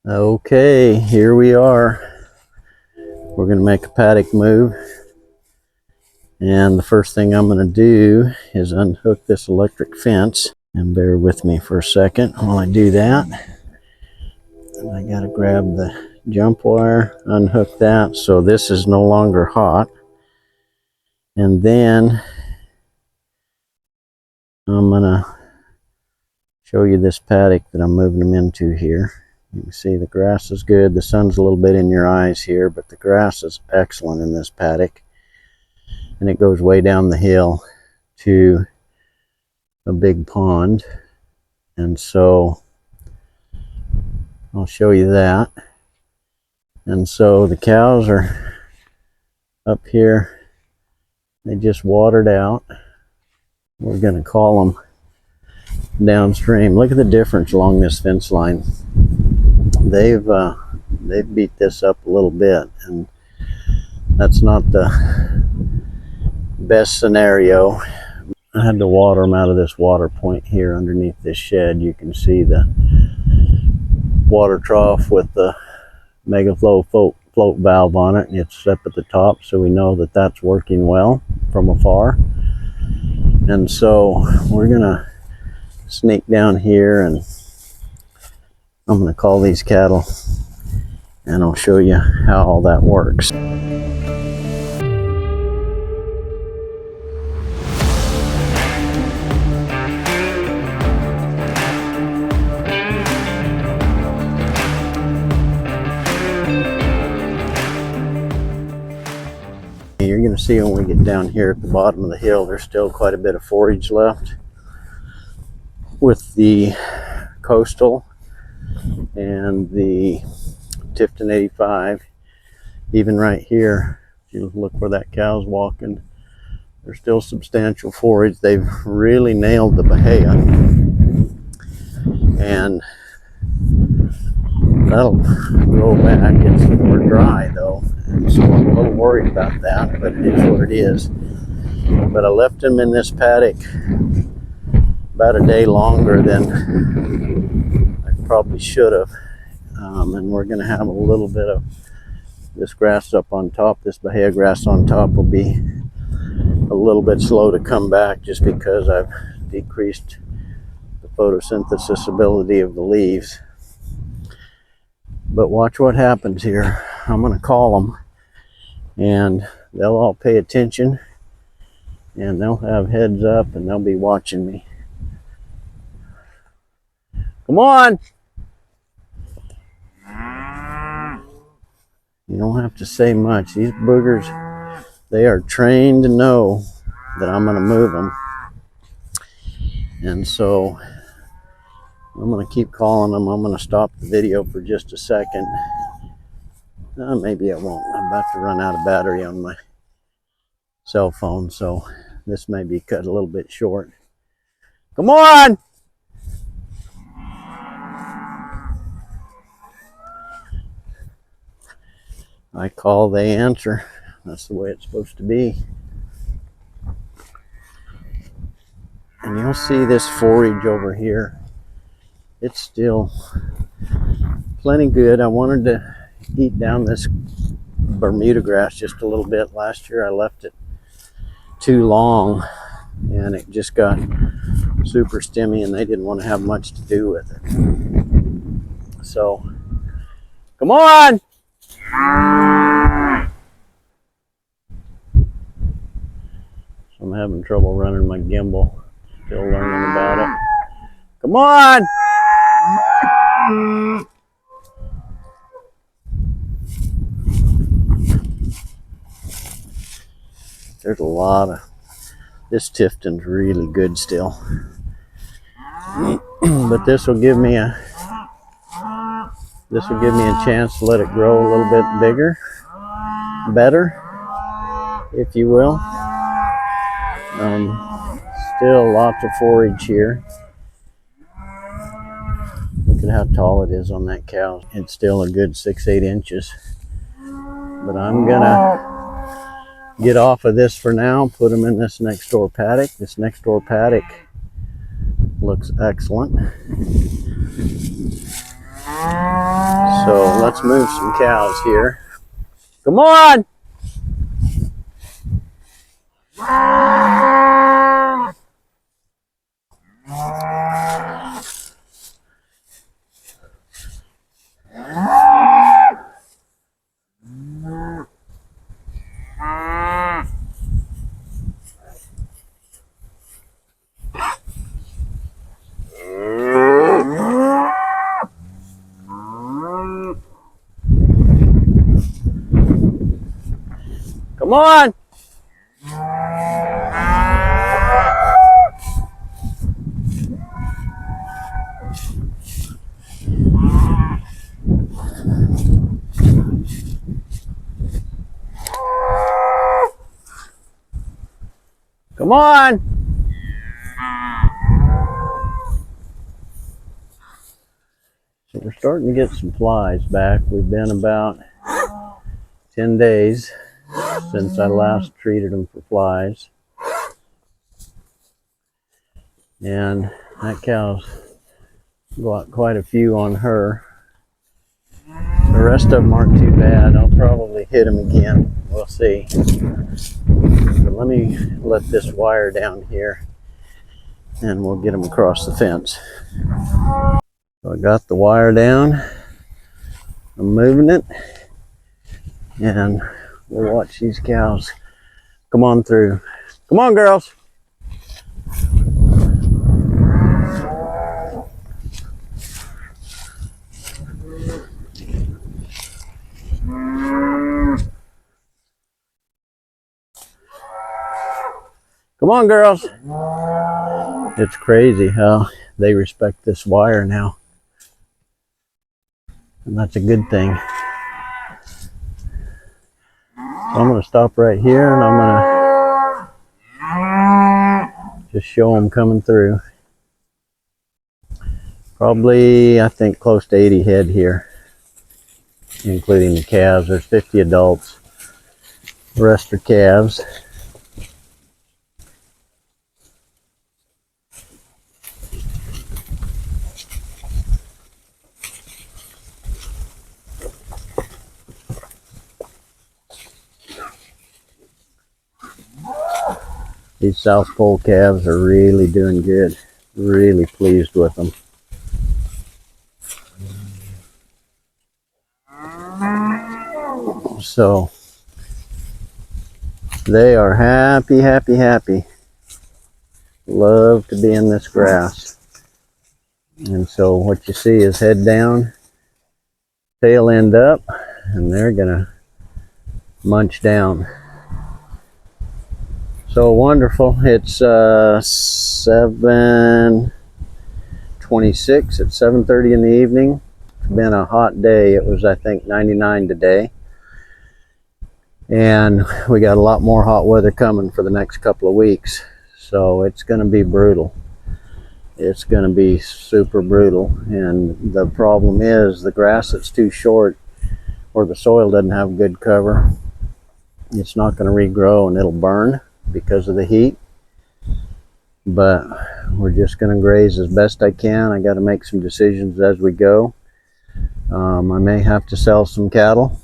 Okay, here we are. We're going to make a paddock move. And the first thing I'm going to do is unhook this electric fence. And bear with me for a second while I do that. And I got to grab the jump wire, unhook that so this is no longer hot. And then I'm going to show you this paddock that I'm moving them into here. You can see the grass is good. The sun's a little bit in your eyes here, but the grass is excellent in this paddock. And it goes way down the hill to a big pond. And so I'll show you that. And so the cows are up here. They just watered out. We're going to call them downstream. Look at the difference along this fence line. They've beat this up a little bit, and that's not the best scenario. I had to water them out of this water point here underneath this shed. You can see the water trough with the MegaFlow float valve on it, and it's up at the top, so we know that that's working well from afar. And so we're gonna sneak down here, and I'm going to call these cattle, and I'll show you how all that works. You're going to see when we get down here at the bottom of the hill, there's still quite a bit of forage left. With the Coastal and the Tifton 85, even right here, if you look where that cow's walking, there's still substantial forage. They've really nailed the Bahia, and that'll grow back. It's more dry though, and so I'm a little worried about that, but it is what it is. But I left them in this paddock about a day longer than I probably should have. And we're going to have a little bit of this grass up on top. This Bahia grass on top will be a little bit slow to come back just because I've decreased the photosynthesis ability of the leaves. But watch what happens here. I'm going to call them, and they'll all pay attention, and they'll have heads up, and they'll be watching me. Come on! You don't have to say much. These boogers, they are trained to know that I'm going to move them. And so I'm going to keep calling them. I'm going to stop the video for just a second. Maybe I won't. I'm about to run out of battery on my cell phone, so this may be cut a little bit short. Come on! I call, they answer. That's the way it's supposed to be. And you'll see this forage over here. It's still plenty good. I wanted to eat down this Bermuda grass just a little bit. Last year I left it too long, and it just got super stemmy, and they didn't want to have much to do with it. So, come on! I'm having trouble running my gimbal. Still learning about it. Come on! There's a lot of... This Tifton's really good still. But this will give me a chance to let it grow a little bit bigger, better, if you will. Still lots of forage here. Look at how tall it is on that cow. It's still a good 6-8 inches. But I'm gonna get off of this for now, put them in this next door paddock. This next door paddock looks excellent. let's move some cows here. Come on! Come on! Come on! So we're starting to get some flies back. We've been about 10 days since I last treated them for flies. And that cow's got quite a few on her. The rest of them aren't too bad. I'll probably hit them again. We'll see. But let me let this wire down here and we'll get them across the fence. So I got the wire down. I'm moving it. And we'll watch these cows come on through. Come on, girls. Come on, girls. It's crazy how they respect this wire now. And that's a good thing. So I'm going to stop right here and I'm going to just show them coming through. Probably, I think, close to 80 head here, including the calves. There's 50 adults. The rest are calves. These South Pole calves are really doing good. Really pleased with them. So they are happy, happy, happy. Love to be in this grass. And so what you see is head down, tail end up, and they're gonna munch down. So wonderful. It's 7:26 at 7:30 in the evening. It's been a hot day. It was, I think, 99 today. And we got a lot more hot weather coming for the next couple of weeks. So it's going to be brutal. It's going to be super brutal. And the problem is the grass that's too short or the soil doesn't have good cover. It's not going to regrow and it'll burn because of the heat. But we're just going to graze as best I can. I got to make some decisions as we go. I may have to sell some cattle,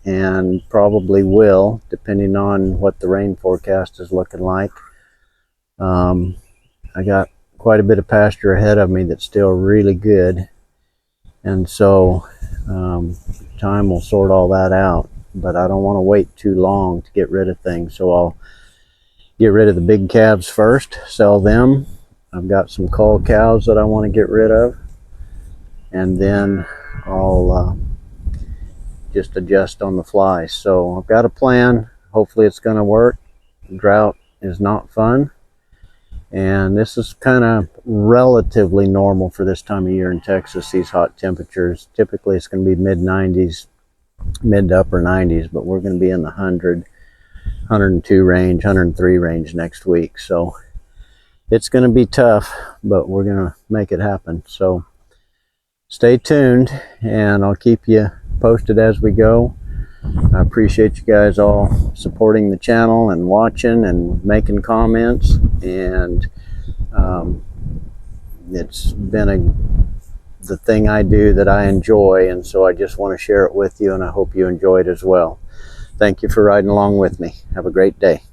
and probably will, depending on what the rain forecast is looking like. I got quite a bit of pasture ahead of me that's still really good, and so time will sort all that out. But I don't want to wait too long to get rid of things, so I'll get rid of the big calves first, sell them. I've got some cull cows that I want to get rid of, and then I'll just adjust on the fly. So I've got a plan. Hopefully it's going to work. Drought is not fun, and this is kind of relatively normal for this time of year in Texas, these hot temperatures. Typically it's going to be mid-90s, mid to upper 90s, but we're going to be in the 102 range, 103 range next week. So it's going to be tough, but we're going to make it happen. So stay tuned and I'll keep you posted as we go. I appreciate you guys all supporting the channel and watching and making comments. And it's been a the thing I do that I enjoy, and so I just want to share it with you, and I hope you enjoy it as well. Thank you for riding along with me. Have a great day.